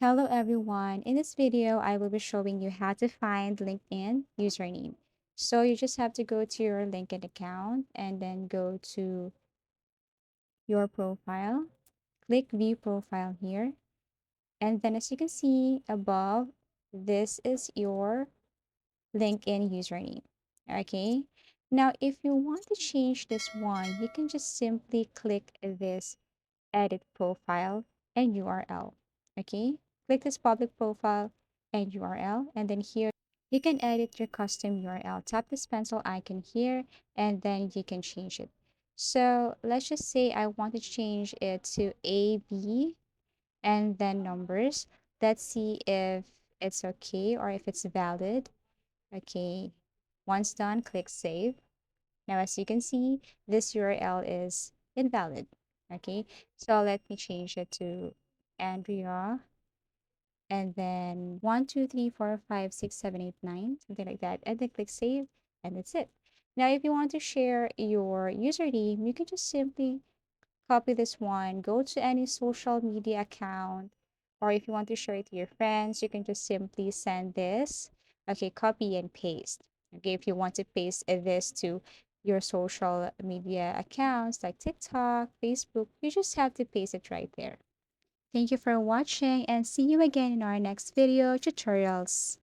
Hello everyone. In this video, I will be showing you how to find LinkedIn username. So you just have to go to your LinkedIn account and then go to your profile. Click view profile here. And then as you can see above, this is your LinkedIn username. Okay. Now, if you want to change this one, you can just simply click this edit profile and URL. Okay, click this public profile and URL, and then here you can edit your custom URL. Tap this pencil icon here, and then you can change it. So let's just say I want to change it to AB and then numbers. Let's see if it's okay or if it's valid. Okay, once done, click save. Now, as you can see, this URL is invalid. Okay, so let me change it to Andrea and then 1, 2, 3, 4, 5, 6, 7, 8, 9, something like that. And then click save, and that's it. Now, if you want to share your username, you can just simply copy this one, go to any social media account, or if you want to share it to your friends, you can just simply send this. Okay, copy and paste. Okay, if you want to paste this to your social media accounts like TikTok, Facebook, you just have to paste it right there. Thank you for watching and see you again in our next video tutorials.